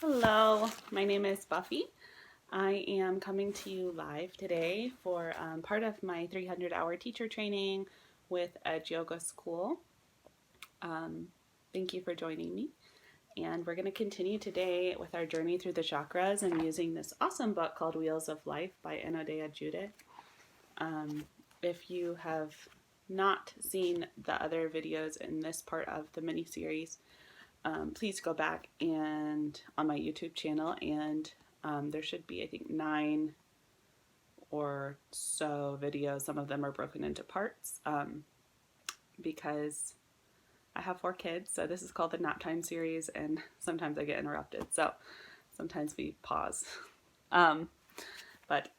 Hello, my name is Buffy. I am coming to you live today for part of my 300-hour teacher training with Edge Yoga School. Thank you for joining me. And we're going to continue today with our journey through the chakras and using this awesome book called Wheels of Life by Enodea Judith. If you have not seen the other videos in this part of the mini-series, please go back and on my YouTube channel, and there should be, I think, 9 or so videos. Some of them are broken into parts because I have 4 kids, so this is called the nap time series, and sometimes I get interrupted, so sometimes we pause. But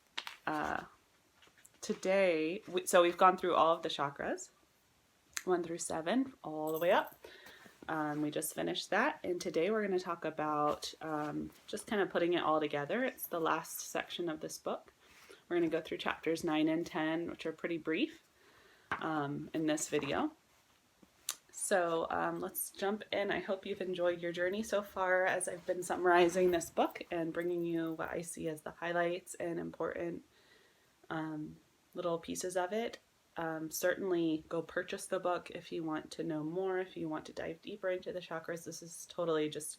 today, we've gone through all of the chakras, 1 through 7, all the way up. We just finished that, and today we're going to talk about just kind of putting it all together. It's the last section of this book. We're going to go through chapters 9 and 10, which are pretty brief in this video. So let's jump in. I hope you've enjoyed your journey so far as I've been summarizing this book and bringing you what I see as the highlights and important little pieces of it. Certainly go purchase the book if you want to know more, if you want to dive deeper into the chakras. This is totally just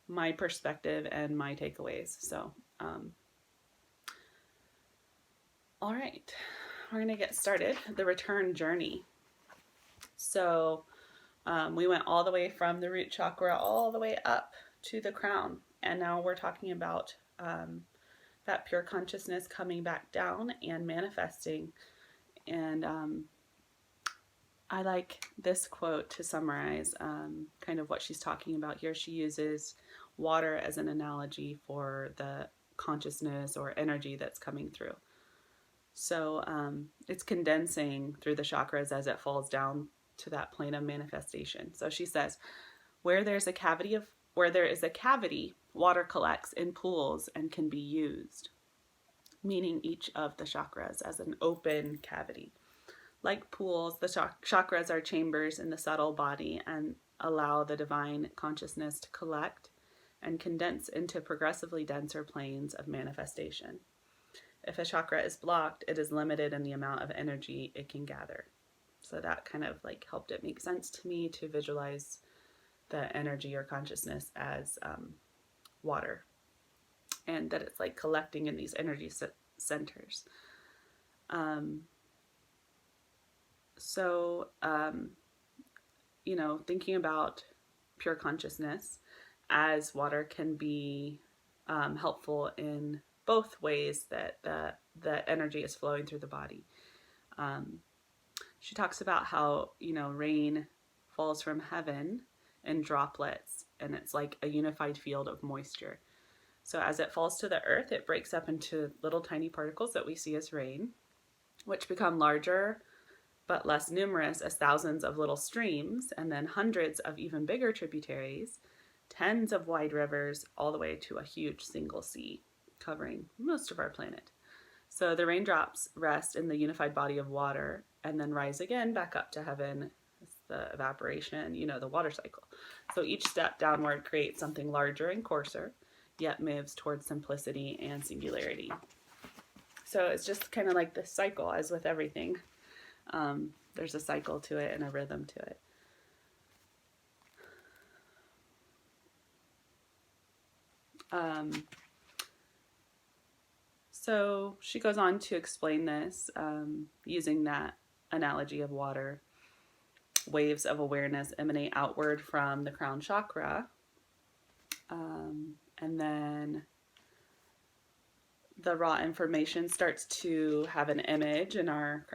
my perspective and my takeaways. So, all right, we're going to get started. The return journey. So we went all the way from the root chakra all the way up to the crown. And now we're talking about that pure consciousness coming back down and manifesting. And I like this quote to summarize kind of what she's talking about here. She uses water as an analogy for the consciousness or energy that's coming through. So it's condensing through the chakras as it falls down to that plane of manifestation. So she says, where there is a cavity, water collects in pools and can be used, meaning each of the chakras as an open cavity. Like pools, the chakras are chambers in the subtle body and allow the divine consciousness to collect and condense into progressively denser planes of manifestation. If a chakra is blocked, it is limited in the amount of energy it can gather. So that kind of like helped it make sense to me to visualize the energy or consciousness as water, and that it's like collecting in these energy centers. Thinking about pure consciousness as water can be helpful in both ways that the energy is flowing through the body. She talks about how, rain falls from heaven in droplets, and it's like a unified field of moisture. So as it falls to the earth, it breaks up into little tiny particles that we see as rain, which become larger but less numerous as thousands of little streams, and then hundreds of even bigger tributaries, tens of wide rivers, all the way to a huge single sea covering most of our planet. So the raindrops rest in the unified body of water and then rise again back up to heaven. It's the evaporation, the water cycle. So each step downward creates something larger and coarser, yet moves towards simplicity and singularity. So it's just kind of like this cycle, as with everything. There's a cycle to it and a rhythm to it. So she goes on to explain this using that analogy of water. Waves of awareness emanate outward from the crown chakra, and then the raw information starts to have an image in our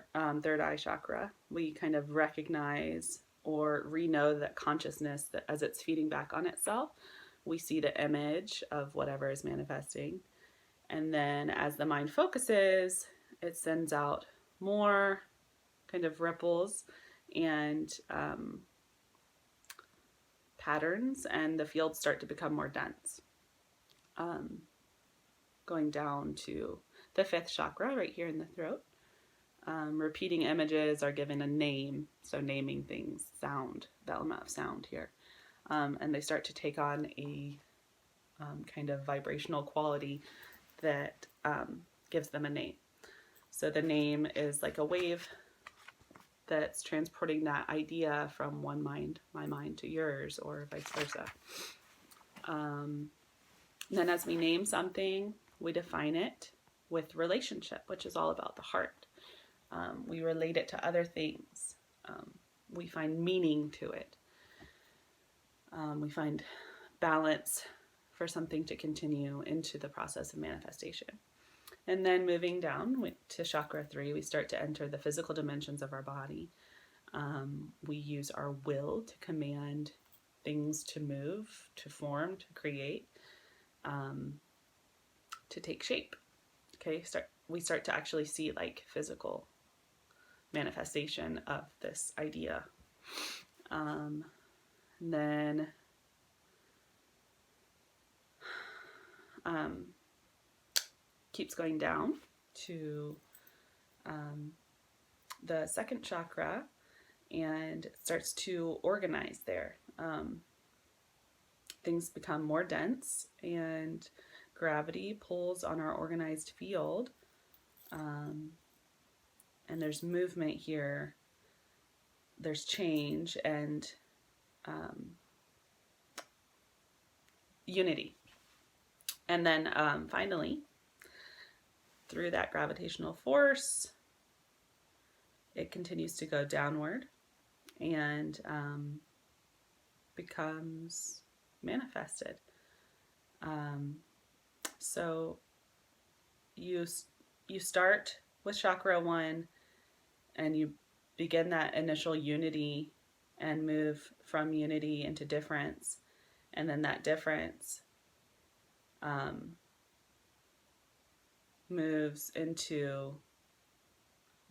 third eye chakra. We kind of recognize or re-know that consciousness, that as it's feeding back on itself, we see the image of whatever is manifesting. And then as the mind focuses, it sends out more kind of ripples and patterns, and the fields start to become more dense. Going down to the 5th chakra right here in the throat. Repeating images are given a name, so naming things, sound, the element of sound here. And they start to take on a kind of vibrational quality that gives them a name. So the name is like a wave that's transporting that idea from one mind, my mind, to yours, or vice versa. Then as we name something, we define it with relationship, which is all about the heart. We relate it to other things. We find meaning to it. We find balance for something to continue into the process of manifestation. And then moving down to chakra 3, we start to enter the physical dimensions of our body. We use our will to command things to move, to form, to create, to take shape. Okay, we start to actually see like physical manifestation of this idea. And then keeps going down to the second chakra and starts to organize there. Things become more dense and gravity pulls on our organized field. And there's movement here. There's change and unity. And then finally, through that gravitational force, it continues to go downward and becomes manifested. So you start with chakra 1 and you begin that initial unity and move from unity into difference, and then that difference moves into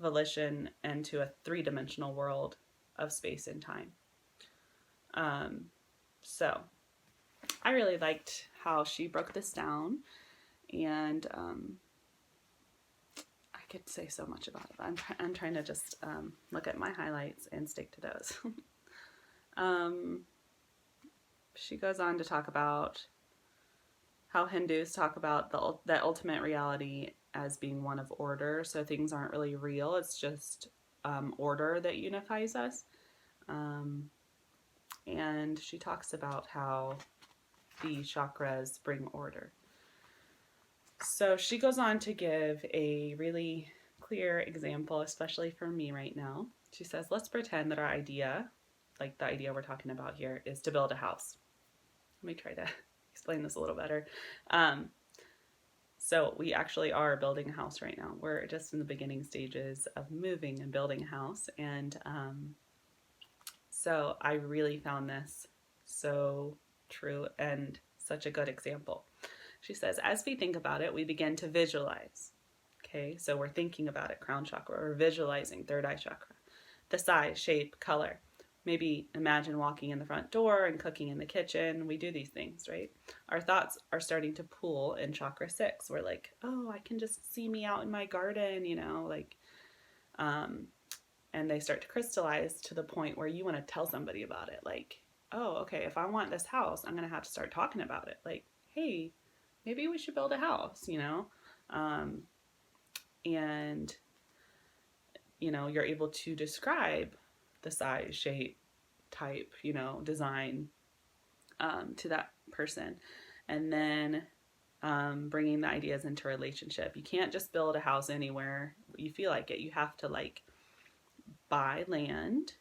volition and to a 3-dimensional world of space and time. So I really liked how she broke this down, and I could say so much about it, but I'm trying to just look at my highlights and stick to those. She goes on to talk about how Hindus talk about that ultimate reality as being one of order. So things aren't really real. It's just order that unifies us. And she talks about how the chakras bring order. So she goes on to give a really clear example, especially for me right now. She says, let's pretend that our idea, like the idea we're talking about here, is to build a house. Let me try to explain this a little better. So we actually are building a house right now. We're just in the beginning stages of moving and building a house. And so I really found this so true and such a good example. She says, as we think about it, we begin to visualize. Okay, so we're thinking about it, crown chakra, or visualizing third eye chakra. The size, shape, color. Maybe imagine walking in the front door and cooking in the kitchen. We do these things, right? Our thoughts are starting to pool in chakra 6. We're like, oh, I can just see me out in my garden, and they start to crystallize to the point where you want to tell somebody about it. Like, oh, okay, if I want this house, I'm going to have to start talking about it. Like, hey, maybe we should build a house, and, you're able to describe the size, shape, type, design to that person. And then bringing the ideas into relationship. You can't just build a house anywhere you feel like it. You have to buy land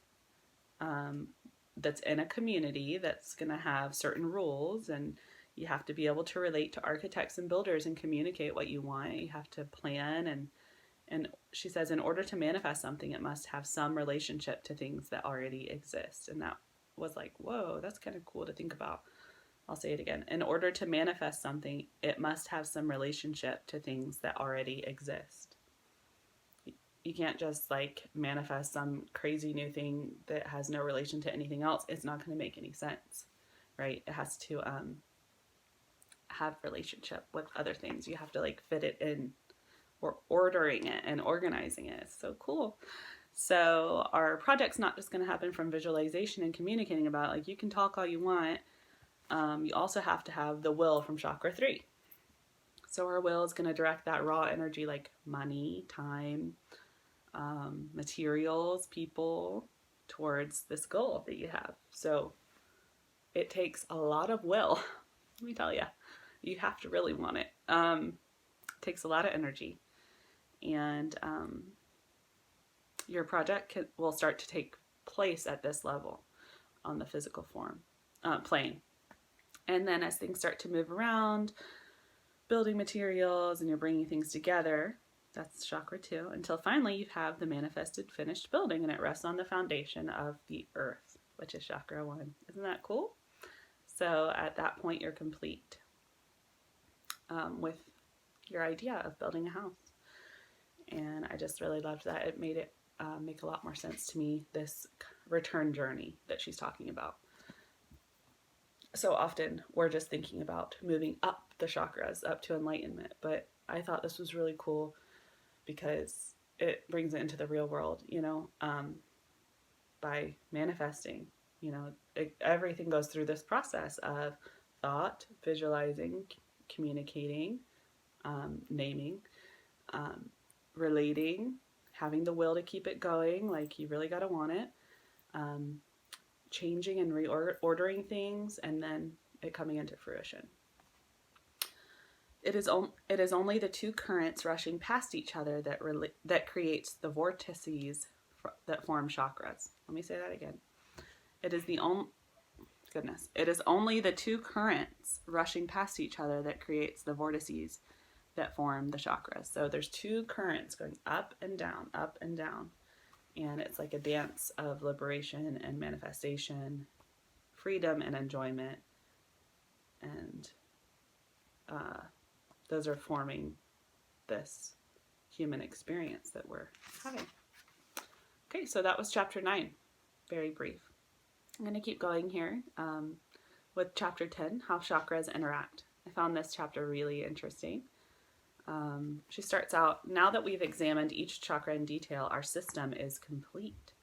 that's in a community that's going to have certain rules, and you have to be able to relate to architects and builders and communicate what you want. You have to plan, and she says in order to manifest something, it must have some relationship to things that already exist. And that was like, whoa, that's kind of cool to think about. I'll say it again. In order to manifest something, it must have some relationship to things that already exist. You can't just manifest some crazy new thing that has no relation to anything else. It's not going to make any sense, right? It has to have relationship with other things. You have to fit it in. We're ordering it and organizing it. It's so cool. So our project's not just going to happen from visualization and communicating about it. You can talk all you want, you also have to have the will from chakra 3. So our will is going to direct that raw energy like money, time, materials, people towards this goal that you have. So it takes a lot of will. Let me tell you, you have to really want it. It takes a lot of energy, and your project will start to take place at this level on the physical plane. And then as things start to move around, building materials, and you're bringing things together, that's chakra 2, until finally you have the manifested finished building, and it rests on the foundation of the earth, which is chakra 1. Isn't that cool? So at that point, you're complete with your idea of building a house. And I just really loved that. It made it make a lot more sense to me, this return journey that she's talking about. So often we're just thinking about moving up the chakras, up to enlightenment. But I thought this was really cool because it brings it into the real world, by manifesting. Everything goes through this process of thought, visualizing, communicating, naming, relating, having the will to keep it going, like you really got to want it, changing and reordering things, and then it coming into fruition. It is only the two currents rushing past each other that creates the vortices that form chakras. Let me say that again. It is only the two currents rushing past each other that creates the vortices that form the chakras. So there's two currents going up and down, and it's like a dance of liberation and manifestation, freedom and enjoyment, and those are forming this human experience that we're having. Okay, so that was chapter 9. Very brief. I'm going to keep going here with chapter 10, how chakras interact. I found this chapter really interesting. She starts out, now that we've examined each chakra in detail, our system is complete.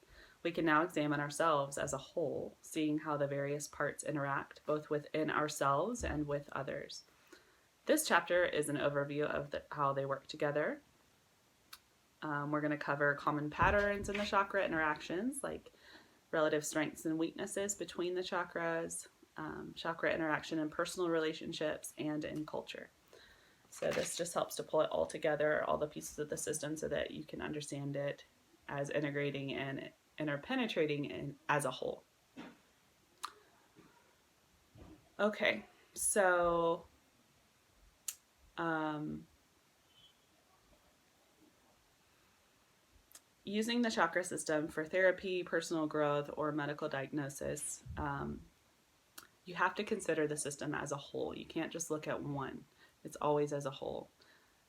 We can now examine ourselves as a whole, seeing how the various parts interact, both within ourselves and with others. This chapter is an overview of how they work together. We're going to cover common patterns in the chakra interactions, like relative strengths and weaknesses between the chakras, chakra interaction in personal relationships, and in culture. So this just helps to pull it all together, all the pieces of the system, so that you can understand it as integrating and interpenetrating as a whole. Okay, so using the chakra system for therapy, personal growth, or medical diagnosis, you have to consider the system as a whole. You can't just look at one. It's always as a whole,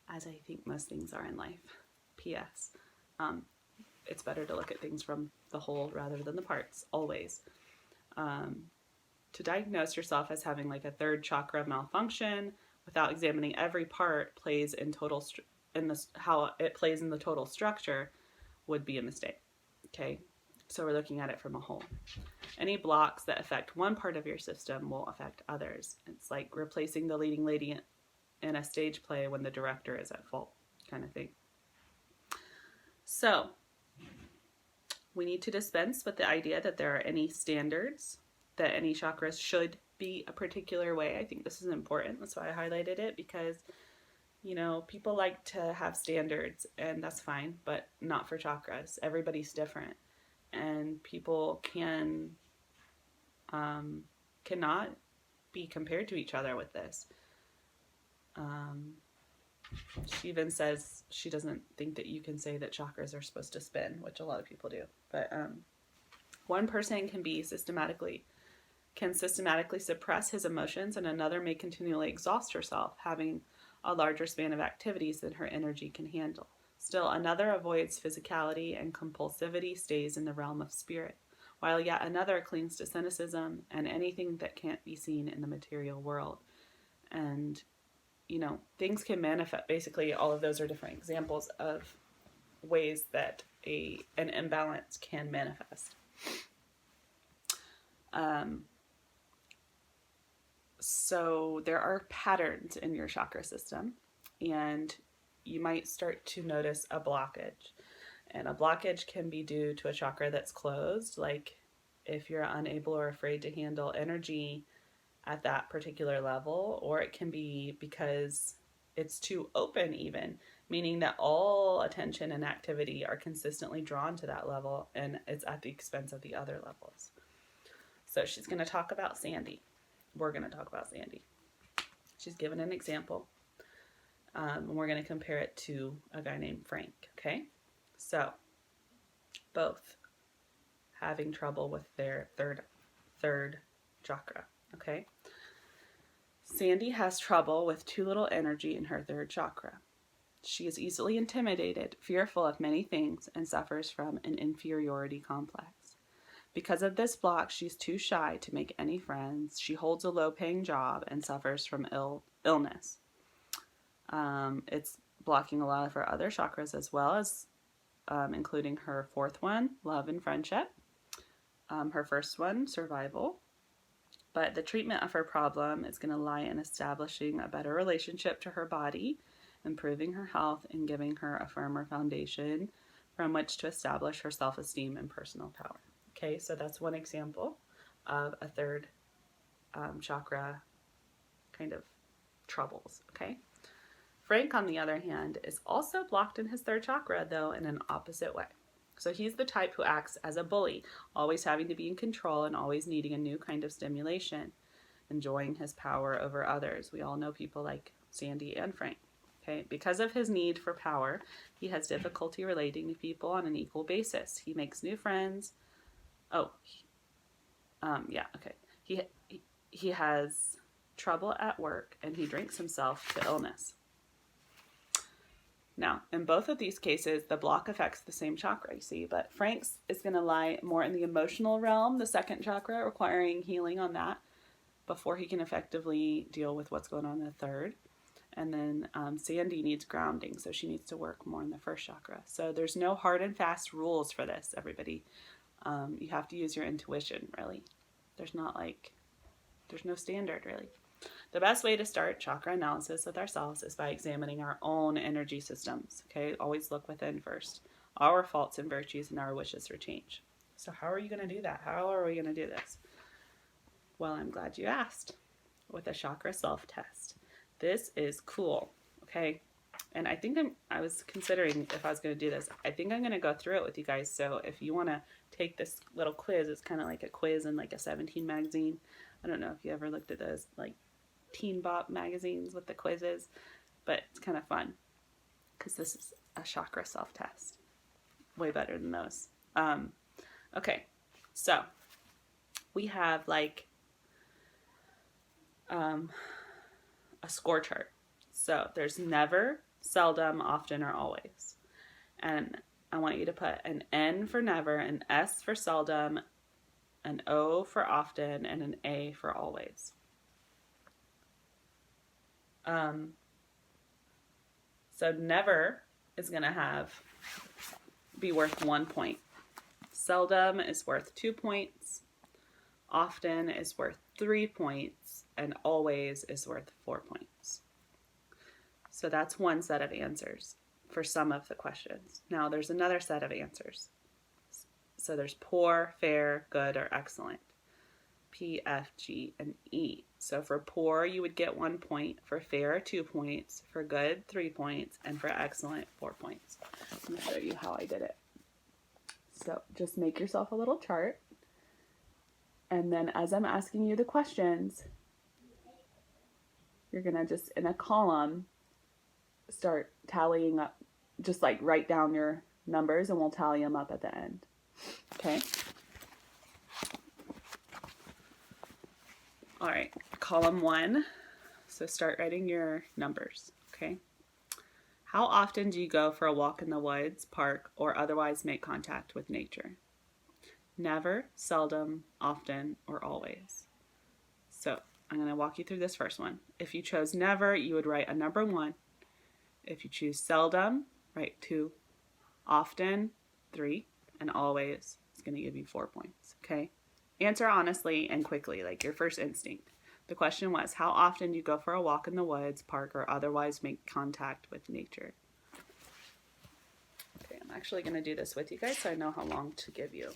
as I think most things are in life. P.S. It's better to look at things from the whole rather than the parts, always. To diagnose yourself as having like a third chakra malfunction without examining every part plays in how it plays in the total structure would be a mistake. Okay, so we're looking at it from a whole. Any blocks that affect one part of your system will affect others. It's like replacing the leading lady in a stage play when the director is at fault, kind of thing. So we need to dispense with the idea that there are any standards, that any chakras should be a particular way. I think this is important. That's why I highlighted it, because people like to have standards, and that's fine, but not for chakras. Everybody's different, and people cannot be compared to each other with this. She even says she doesn't think that you can say that chakras are supposed to spin, which a lot of people do. But one person can systematically suppress his emotions, and another may continually exhaust herself, having a larger span of activities than her energy can handle. Still, another avoids physicality and compulsivity, stays in the realm of spirit, while yet another clings to cynicism and anything that can't be seen in the material world. And things can manifest. Basically, all of those are different examples of ways that an imbalance can manifest. So there are patterns in your chakra system, and you might start to notice a blockage. And a blockage can be due to a chakra that's closed, like if you're unable or afraid to handle energy at that particular level, or it can be because it's too open, even, meaning that all attention and activity are consistently drawn to that level and it's at the expense of the other levels. So she's going to talk about Sandy. We're going to talk about Sandy. She's given an example. And we're going to compare it to a guy named Frank, okay? So, both having trouble with their third chakra, okay? Sandy has trouble with too little energy in her third chakra. She is easily intimidated, fearful of many things, and suffers from an inferiority complex. Because of this block, she's too shy to make any friends. She holds a low-paying job and suffers from illness. It's blocking a lot of her other chakras as well, as including her fourth one, love and friendship. Her first one, survival. But the treatment of her problem is going to lie in establishing a better relationship to her body, improving her health, and giving her a firmer foundation from which to establish her self-esteem and personal power. Okay, so that's one example of a third chakra kind of troubles, okay? Frank, on the other hand, is also blocked in his third chakra, though in an opposite way. So he's the type who acts as a bully, always having to be in control and always needing a new kind of stimulation, enjoying his power over others. We all know people like Sandy and Frank. Okay, because of his need for power, he has difficulty relating to people on an equal basis. He makes new friends. He has trouble at work, and he drinks himself to illness. Now, in both of these cases, the block affects the same chakra, you see, but Frank's is going to lie more in the emotional realm, the second chakra, requiring healing on that before he can effectively deal with what's going on in the third. And then Sandy needs grounding, so she needs to work more in the first chakra. So there's no hard and fast rules for this, everybody. You have to use your intuition, really. There's no standard, really. The best way to start chakra analysis with ourselves is by examining our own energy systems, okay? Always look within first. Our faults and virtues and our wishes for change. So how are you going to do that? How are we going to do this? Well, I'm glad you asked. With a chakra self-test. This is cool, okay? And I was considering if I was going to do this. I think I'm going to go through it with you guys. So if you want to take this little quiz, it's kind of like a quiz in like a 17 magazine. I don't know if you ever looked at those like Teen Bop magazines with the quizzes, but it's kind of fun because this is a chakra self-test. Way better than those. Okay, so we have like a score chart. So there's never, seldom, often, or always. And I want you to put an N for never, an S for seldom, an O for often, and an A for always. So never is going to be worth 1 point. Seldom is worth 2 points. Often is worth 3 points. And always is worth 4 points. So that's one set of answers for some of the questions. Now there's another set of answers. So there's poor, fair, good, or excellent. P, F, G, and E. So for poor, you would get 1 point. For fair, 2 points. For good, 3 points. And for excellent, 4 points. I'm going to show you how I did it. So just make yourself a little chart. And then as I'm asking you the questions, you're going to just, in a column, start tallying up. Just like write down your numbers and we'll tally them up at the end. Okay? All right, column 1. So start writing your numbers, okay? How often do you go for a walk in the woods, park, or otherwise make contact with nature? Never, seldom, often, or always. So I'm going to walk you through this first one. If you chose never, you would write a number 1. If you choose seldom, write 2. Often, 3. And always is going to give you 4 points, okay? Answer honestly and quickly, like your first instinct. The question was, how often do you go for a walk in the woods, park, or otherwise make contact with nature? Okay, I'm actually going to do this with you guys so I know how long to give you.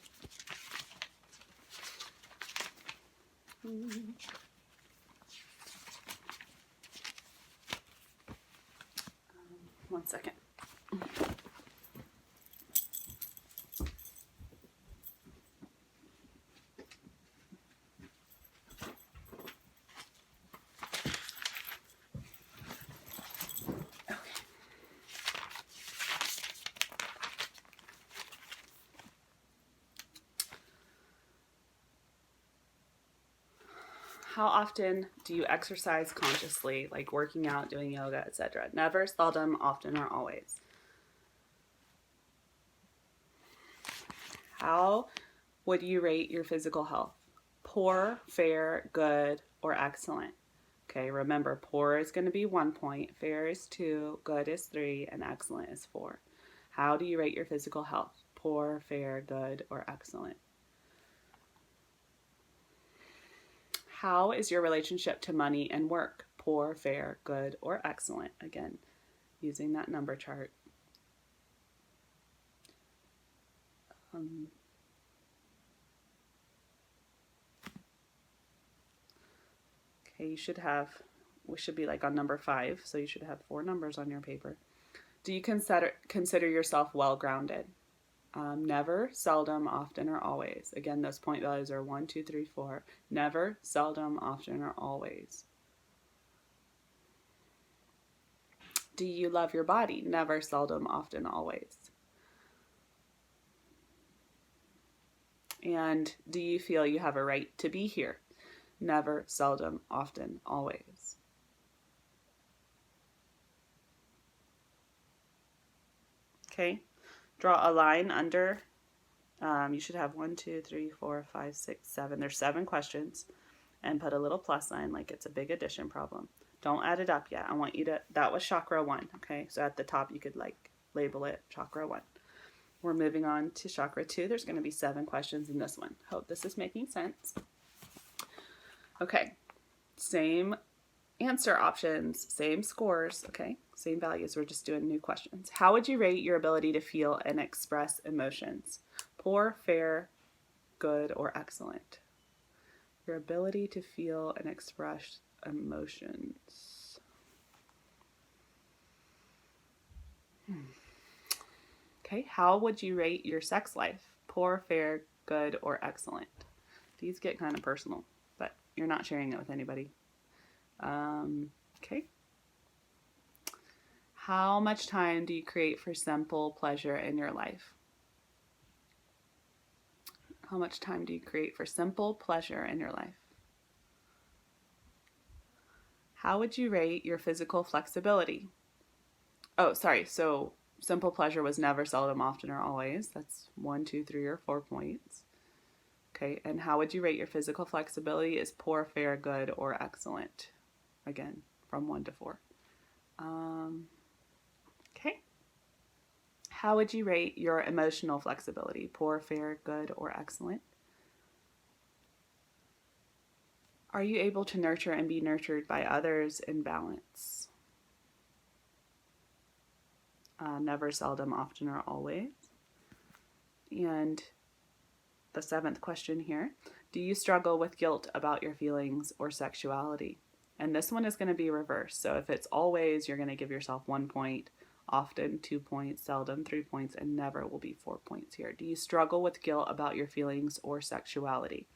One second. How often do you exercise consciously, like working out, doing yoga, etc.? Never, seldom, often, or always. How would you rate your physical health? Poor, fair, good, or excellent? Okay, remember, poor is going to be 1 point, fair is 2, good is 3, and excellent is 4. How do you rate your physical health? Poor, fair, good, or excellent? How is your relationship to money and work? Poor, fair, good, or excellent? Again, using that number chart. Okay, we should be like on number 5, so you should have 4 numbers on your paper. Do you consider yourself well-grounded? Never, seldom, often, or always. Again, those point values are 1, 2, 3, 4. Never, seldom, often, or always. Do you love your body? Never, seldom, often, always. And do you feel you have a right to be here? Never, seldom, often, always. Okay. Draw a line under, you should have 1, 2, 3, 4, 5, 6, 7. There's 7 questions, and put a little plus sign like it's a big addition problem. Don't add it up yet. I want you to, that was chakra 1, okay? So at the top you could like label it chakra 1. We're moving on to chakra 2. There's going to be 7 questions in this one. Hope this is making sense. Okay, same answer options, same scores, okay? Same values, we're just doing new questions. How would you rate your ability to feel and express emotions? Poor, fair, good, or excellent? Your ability to feel and express emotions. Okay, how would you rate your sex life? Poor, fair, good, or excellent? These get kind of personal, but you're not sharing it with anybody. Okay. How much time do you create for simple pleasure in your life? How much time do you create for simple pleasure in your life? How would you rate your physical flexibility? Oh, sorry. So simple pleasure was never, seldom, often, or always. That's 1, 2, 3, or 4 points. Okay. And how would you rate your physical flexibility? Is poor, fair, good, or excellent? Again, from 1 to 4. Okay. How would you rate your emotional flexibility? Poor, fair, good, or excellent? Are you able to nurture and be nurtured by others in balance? Never, seldom, often, or always. And the 7th question here. Do you struggle with guilt about your feelings or sexuality? And this one is going to be reversed. So if it's always, you're going to give yourself 1 point. Often 2 points, seldom 3 points, and never will be 4 points here. Do you struggle with guilt about your feelings or sexuality?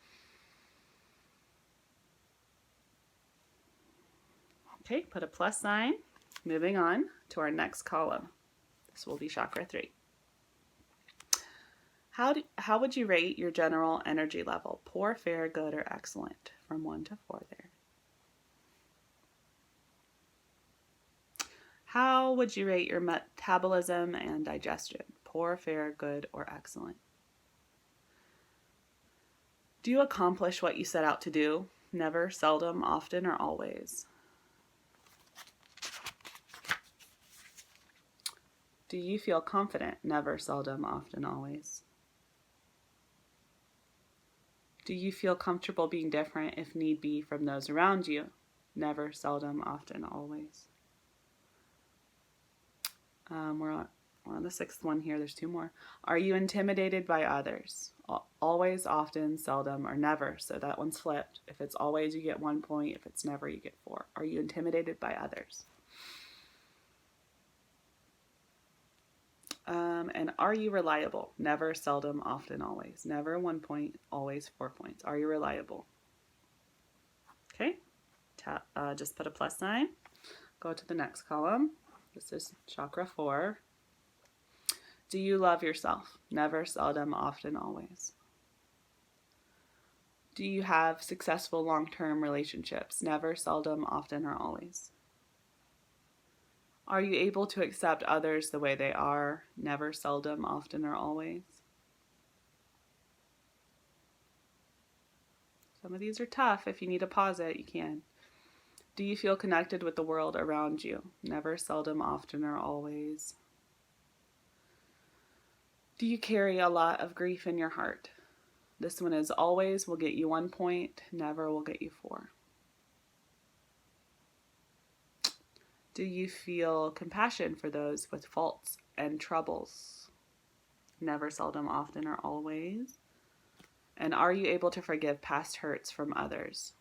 Okay, put a plus sign. Moving on to our next column. This will be chakra 3. How would you rate your general energy level? Poor, fair, good, or excellent? From 1 to 4 there. How would you rate your metabolism and digestion? Poor, fair, good, or excellent? Do you accomplish what you set out to do? Never, seldom, often, or always? Do you feel confident? Never, seldom, often, always? Do you feel comfortable being different if need be from those around you? Never, seldom, often, always. We're on the sixth one here. There's two more. Are you intimidated by others? Always, often, seldom, or never. So that one's flipped. If it's always, you get 1 point. If it's never, you get 4. Are you intimidated by others? And are you reliable? Never, seldom, often, always. Never 1 point, always 4 points. Are you reliable? Okay. Just put a plus sign. Go to the next column. This is chakra 4. Do you love yourself? Never, seldom, often, always. Do you have successful long-term relationships? Never, seldom, often, or always. Are you able to accept others the way they are? Never, seldom, often, or always. Some of these are tough. If you need to pause it, you can. Do you feel connected with the world around you? Never, seldom, often, or always. Do you carry a lot of grief in your heart? This one is always will get you 1 point, never will get you 4. Do you feel compassion for those with faults and troubles? Never, seldom, often, or always. And are you able to forgive past hurts from others?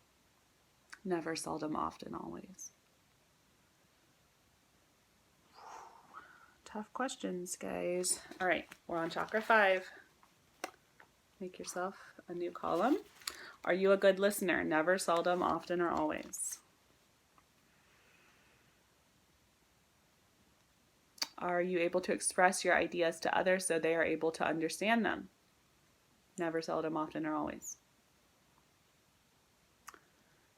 Never, seldom, often, always. Tough questions, guys. All right, we're on chakra 5. Make yourself a new column. Are you a good listener? Never, seldom, often, or always. Are you able to express your ideas to others so they are able to understand them? Never, seldom, often, or always.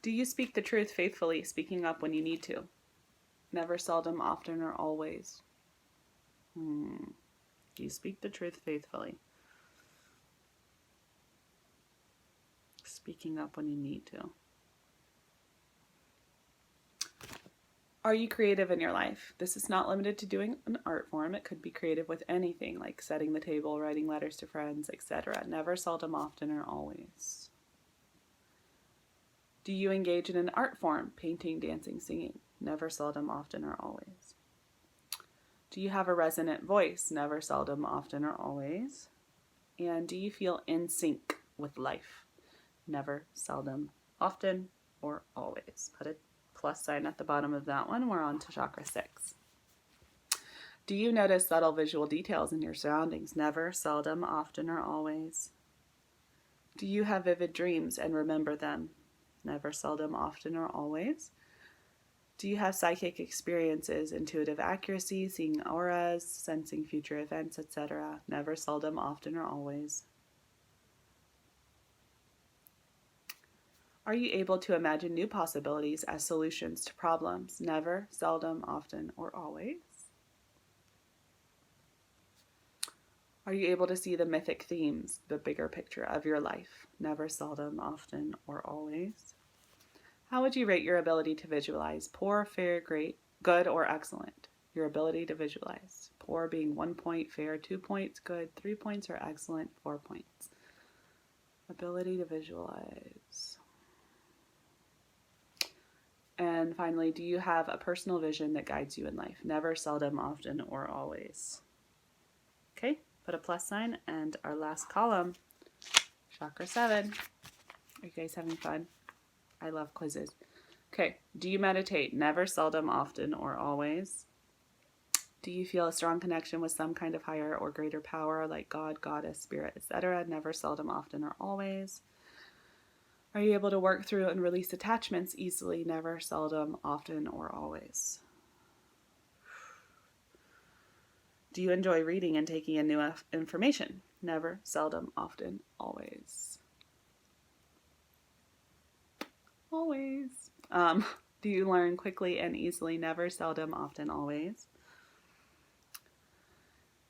Do you speak the truth faithfully, speaking up when you need to? Never, seldom, often, or always. Do you speak the truth faithfully? Speaking up when you need to. Are you creative in your life? This is not limited to doing an art form. It could be creative with anything, like setting the table, writing letters to friends, etc. Never, seldom, often, or always. Do you engage in an art form? Painting, dancing, singing. Never, seldom, often, or always. Do you have a resonant voice? Never, seldom, often, or always. And do you feel in sync with life? Never, seldom, often, or always. Put a plus sign at the bottom of that one. We're on to chakra 6. Do you notice subtle visual details in your surroundings? Never, seldom, often, or always. Do you have vivid dreams and remember them? Never, seldom, often, or always. Do you have psychic experiences, intuitive accuracy, seeing auras, sensing future events, etc.? Never, seldom, often, or always. Are you able to imagine new possibilities as solutions to problems? Never, seldom, often, or always. Are you able to see the mythic themes, the bigger picture of your life? Never, seldom, often, or always. How would you rate your ability to visualize? Poor, fair, great, good, or excellent? Your ability to visualize. Poor being 1 point, fair 2 points, good 3 points, or excellent 4 points. Ability to visualize. And finally, do you have a personal vision that guides you in life? Never, seldom, often, or always. Okay, put a plus sign. And our last column, chakra 7. Are you guys having fun? I love quizzes. Okay, do you meditate? Never, seldom, often, or always. Do you feel a strong connection with some kind of higher or greater power like God, Goddess, Spirit, etc.? Never, seldom, often, or always. Are you able to work through and release attachments easily? Never, seldom, often, or always. Do you enjoy reading and taking in new information? Never, seldom, often, always. Always. Do you learn quickly and easily? Never, seldom, often, always.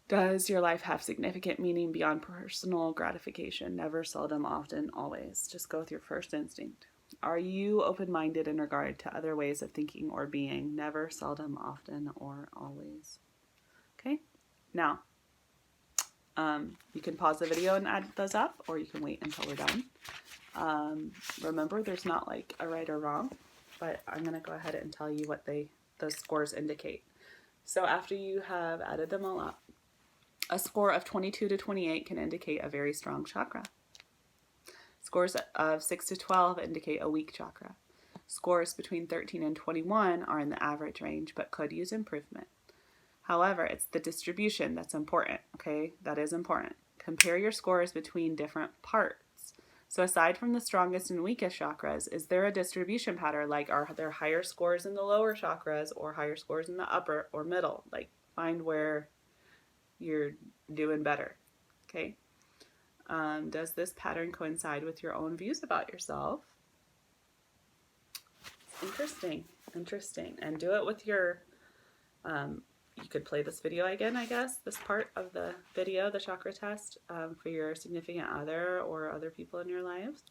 Does your life have significant meaning beyond personal gratification? Never, seldom, often, always. Just go with your first instinct. Are you open-minded in regard to other ways of thinking or being? Never, seldom, often, or always. Okay. Now, You can pause the video and add those up, or you can wait until we're done. Remember, there's not like a right or wrong, but I'm going to go ahead and tell you what those scores indicate. So after you have added them all up, a score of 22 to 28 can indicate a very strong chakra. Scores of 6 to 12 indicate a weak chakra. Scores between 13 and 21 are in the average range, but could use improvement. However, it's the distribution that's important, okay? That is important. Compare your scores between different parts. So aside from the strongest and weakest chakras, is there a distribution pattern? Like, are there higher scores in the lower chakras or higher scores in the upper or middle? Like, find where you're doing better, okay? Does this pattern coincide with your own views about yourself? Interesting. And do it with your, you could play this video again, I guess, this part of the video, the chakra test, for your significant other or other people in your lives.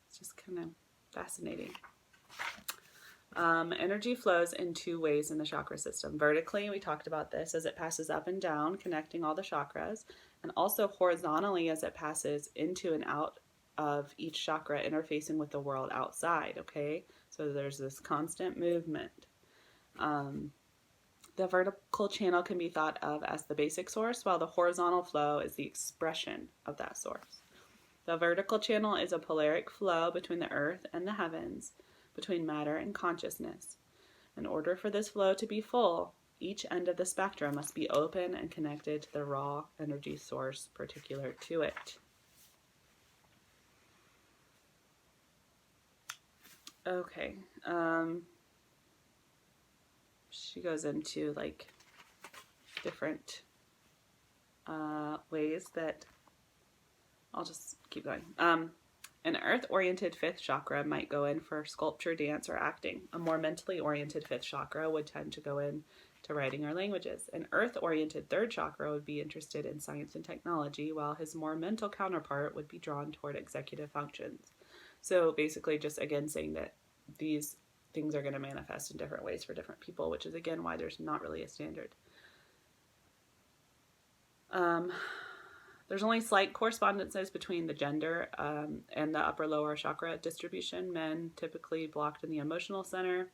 It's just kind of fascinating. Energy flows in two ways in the chakra system. Vertically, we talked about this, as it passes up and down, connecting all the chakras, and also horizontally as it passes into and out of each chakra, interfacing with the world outside, okay? So there's this constant movement. The vertical channel can be thought of as the basic source, while the horizontal flow is the expression of that source. The vertical channel is a polaric flow between the earth and the heavens, between matter and consciousness. In order for this flow to be full, each end of the spectrum must be open and connected to the raw energy source particular to it. Okay, she goes into like different ways that I'll just keep going. An earth-oriented fifth chakra might go in for sculpture, dance, or acting. A more mentally oriented fifth chakra would tend to go in to writing or languages. An earth-oriented third chakra would be interested in science and technology, while his more mental counterpart would be drawn toward executive functions. So basically just, again, saying that these things are going to manifest in different ways for different people, which is, again, why there's not really a standard. There's only slight correspondences between the gender and the upper-lower chakra distribution. Men typically blocked in the emotional center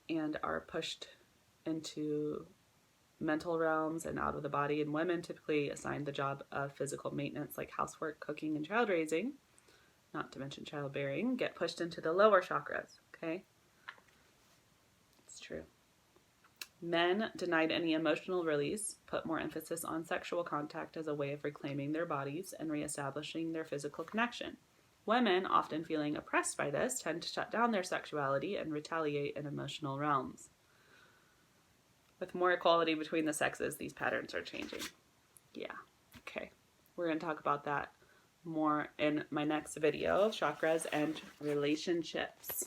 and are pushed into mental realms and out of the body, and women typically assigned the job of physical maintenance like housework, cooking, and child raising, not to mention childbearing, get pushed into the lower chakras, okay? It's true. Men, denied any emotional release, put more emphasis on sexual contact as a way of reclaiming their bodies and reestablishing their physical connection. Women, often feeling oppressed by this, tend to shut down their sexuality and retaliate in emotional realms. With more equality between the sexes, these patterns are changing. Yeah, okay. We're going to talk about that more in my next video, chakras and relationships.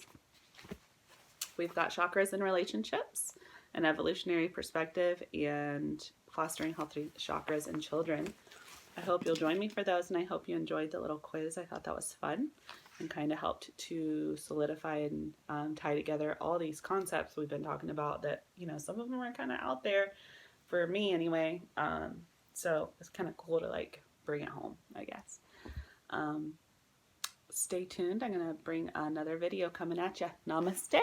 We've got chakras and relationships, an evolutionary perspective, and fostering healthy chakras in children. I hope you'll join me for those, and I hope you enjoyed the little quiz. I thought that was fun and kind of helped to solidify and tie together all these concepts we've been talking about that, you know, some of them are kind of out there for me anyway. So it's kind of cool to like bring it home, I guess. Stay tuned. I'm going to bring another video coming at you. Namaste.